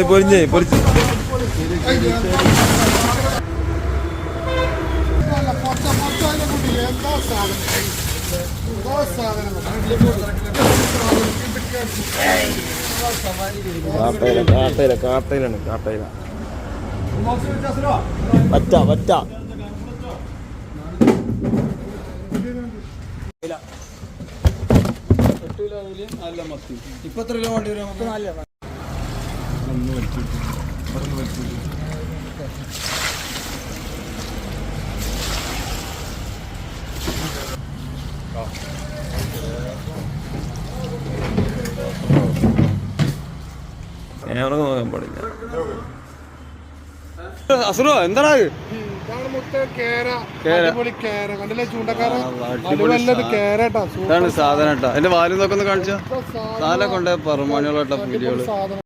പൊരിഞ്ഞ് പൊരിച്ച് കാട്ടയിലാണ് കാട്ടയില പറ്റ പറ്റ ഇപ്പൊ എത്ര കിലോ വേണ്ടി വരും? നോക്കാൻ പാടില്ല. അസുറോ എന്താണ് സാധനം. എന്റെ വാലും നോക്കൊന്ന് കാണിച്ചാ സാധനം കൊണ്ട് പറമാണികളായിട്ട വീഡിയോകള്.